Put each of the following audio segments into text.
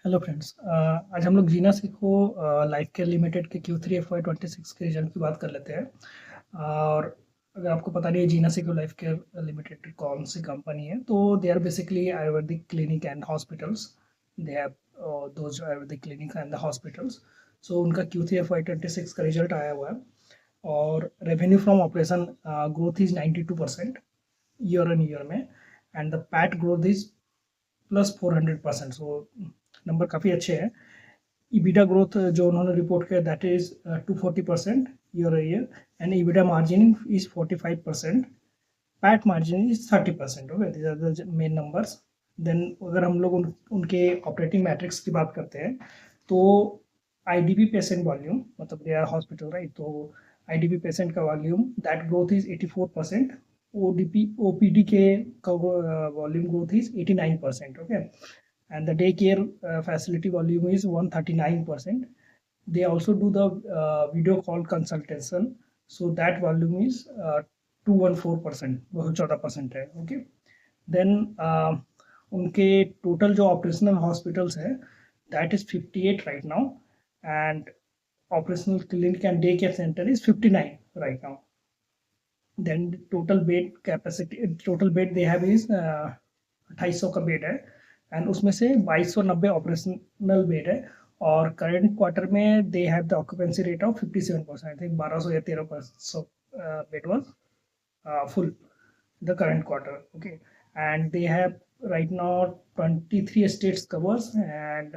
Hello friends. आज हम लोग जीना सीखो लाइफ केयर लिमिटेड के Q3 FY26 के रिजल्ट की बात कर लेते हैं। और अगर आपको पता नहीं है जीना सीखो लाइफ केयर लिमिटेड कौन सी कंपनी है, तो they are basically Ayurvedic clinic and hospitals. They have those Ayurvedic clinic and the hospitals. So उनका Q3 FY26 का रिजल्ट आया हुआ है। और revenue from operation growth is 92% year on year में। And the PAT growth is +400%। So number काफ़ी अच्छे हैं। ईबिटा ग्रोथ जो उन्होंने रिपोर्ट किया that is 240% year year. And EBITDA margin is 45%। PAT margin is 30%। Okay, these are the main numbers. Then अगर हम लोग उनके ऑपरेटिंग मैट्रिक्स की बात करते हैं, तो आईडीपी पेशेंट वॉल्यूम, मतलब दे आर हॉस्पिटल राइट, तो आईडीपी पेशेंट का volume that growth is 84%। ODP OPD के volume growth is 89%। Okay, and the daycare facility volume is 139%. They also do the video call consultation, so that volume is 214%, 214% है। Okay, then उनके total जो operational hospitals है that is 58 right now. And operational clinic and day care centre is 59 right now. Then total bed capacity, total bed they have is 2800 का bed है। And उसमें से 2290 operational bed है। और current quarter में they have the occupancy rate of 57%। I think 1200 या 1300 bed was full the current quarter. Okay, and they have right now 23 states covers, and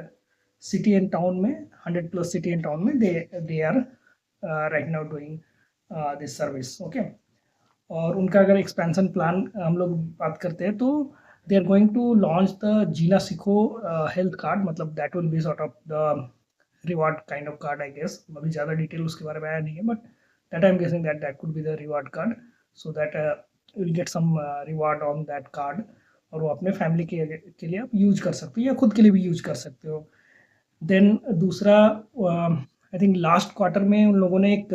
city and town में 100 plus city and town में they are right now doing this service. Okay, और उनका अगर expansion plan हम लोग बात करते हैं, तो they are going to launch the Jeena Sikho health card. मतलब that will be sort of the reward kind of card I guess. अभी ज़्यादा डिटेल उसके बारे में आया नहीं है, but that I am guessing that that could be the reward card. So that will get some reward on that card, और वो अपने फैमिली के लिए आप यूज कर सकते हो या खुद के लिए भी यूज कर सकते हो। देन दूसरा, आई थिंक लास्ट क्वार्टर में उन लोगों ने एक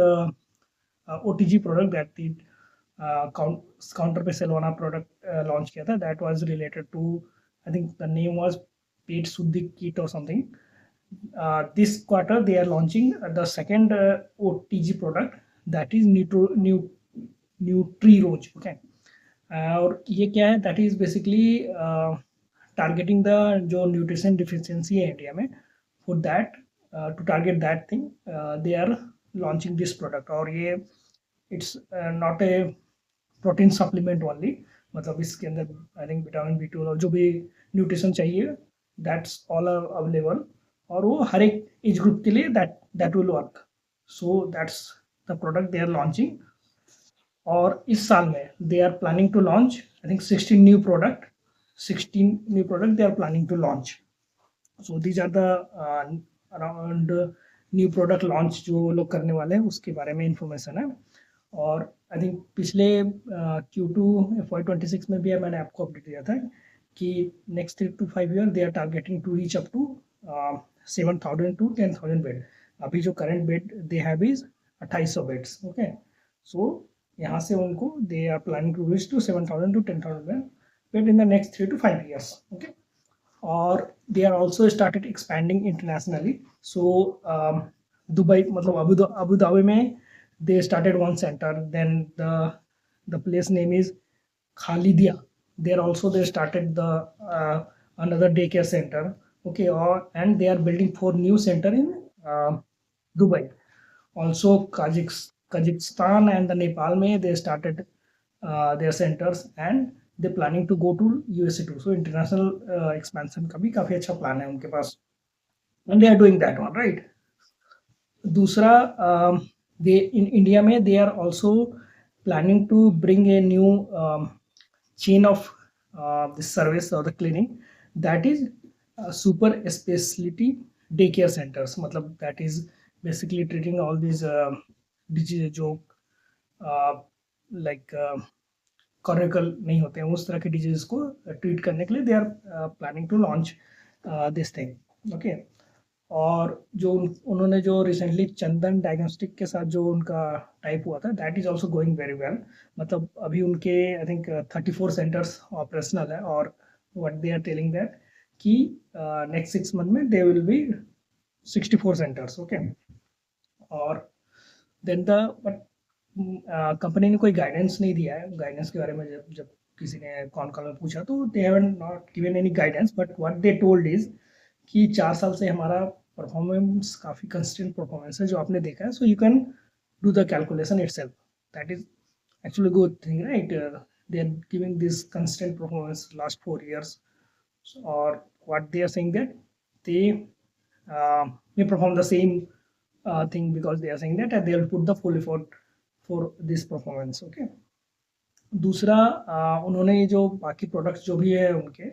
OTG प्रोडक्ट दैट काउंटर पे सेल वाला प्रोडक्ट लॉन्च किया था। That was related to, I think the name was Pet Shuddhi kit और something. This quarter they are launching the second OTG product that is Nutri Rose. Okay, और ये क्या है, that is basically targeting the जो nutrition deficiency है India में, for that to target that thing they are launching this product. और ये it's not a protein supplement only, मतलब इसके अंदर आई थिंक विटामिन B12 और जो भी न्यूट्रिशन चाहिए दैट्स ऑल अवेलेबल। और वो हर एक एज ग्रुप के लिए that that will work. So that's the product they are launching. और इस साल में they are planning to launch I think 16 new product they are planning to launch. So these are the around new product launch जो लोग करने वाले हैं, उसके बारे में इंफॉर्मेशन है। और आई थिंक पिछले Q2 FY26 में भी मैंने आपको अपडेट दिया था कि next 3 to 5 year they are targeting to reach up to 7,000 to 10,000 bed. अभी जो current bed they have is 2800 beds. Okay, so यहाँ से उनको they are planning to reach to 7,000 to 10,000 bed in the next 3 to 5 years. Okay, और they are also started expanding internationally. So Dubai, मतलब Abu Dhabi में they started one center. Then the place name is Khalidia. There also they started the another daycare center. Okay, and they are building 4 new center in Dubai. Also Kazakhstan and the Nepal may they started their centers, and they planning to go to USA too. So international expansion का भी काफी अच्छा plan है उनके पास, and they are doing that one right. दूसरा, दे in India में they are also planning to bring a new chain of this service or the clinic that is super specialty daycare centers। मतलब that is basically treating all these diseases जो like कॉर्निकल नहीं होते हैं, उस तरह के disease को ट्रीट करने के लिए they are planning to launch this thing. Okay, और जो उन्होंने जो रिसेंटली चंदन डायग्नोस्टिक के साथ जो उनका टाइप हुआ था that is also going very well. मतलब अभी उनके आई थिंक 34 सेंटर्स ऑपरेशनल है। और what they are telling that कि नेक्स्ट 6 मंथ में they will be 64 centres, okay. और देन द बट कंपनी ने कोई गाइडेंस नहीं दिया है। गाइडेंस के बारे में जब जब किसी ने कॉन कॉल में पूछा तो they have not given any guidance, but what they told is कि 4 साल से हमारा परफॉर्मेंस काफ़ी कंसिस्टेंट परफॉर्मेंस है जो आपने देखा है, so you can do the calculation itself, that is actually good thing, right? They are giving this constant performance last 4 years, or what they are saying that they may perform the same thing because they are saying that they will put the full effort for this performance, okay। दूसरा उन्होंने ये जो बाकी products जो भी है उनके,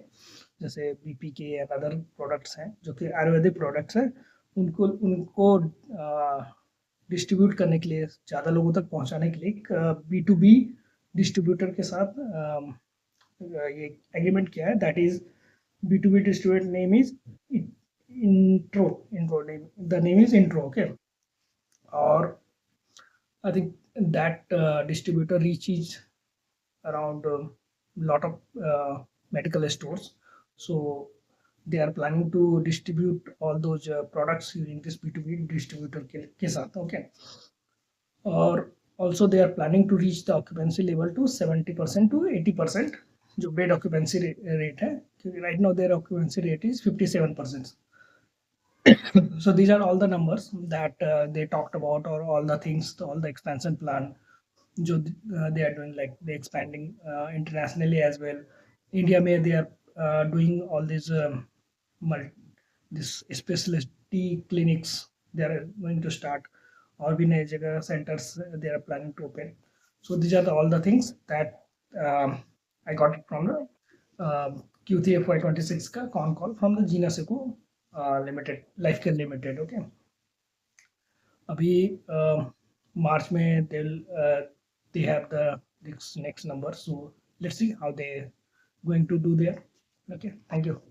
जैसे बीपी के या अदर प्रोडक्ट्स हैं जो कि आयुर्वेदिक प्रोडक्ट्स हैं, उनको उनको डिस्ट्रीब्यूट करने के लिए, ज़्यादा लोगों तक पहुंचाने के लिए B2B डिस्ट्रीब्यूटर के साथ ये एग्रीमेंट किया है, that is B2B distributor name is Intro name, the name is Intro, okay. और I think that distributor reaches around lot of medical stores, so they are planning to distribute all those products using this B2B distributor के साथ, okay। और also they are planning to reach the occupancy level to 70% to 80%, जो bed occupancy rate है, क्योंकि right now their occupancy rate is 57%। So these are all the numbers that they talked about, or all the things, all the expansion plan जो they are doing, like they expanding internationally as well। India में they are doing all these this specialty clinics they are going to start, और भी नई जगह centers they are planning to open। So these are all the things that I got it from the Q3 FY26 का con call from the Gina Seco Limited, Life Care Limited, okay। अभी मार्च में they have the next number, so let's see how they going to do there, okay। Thank you।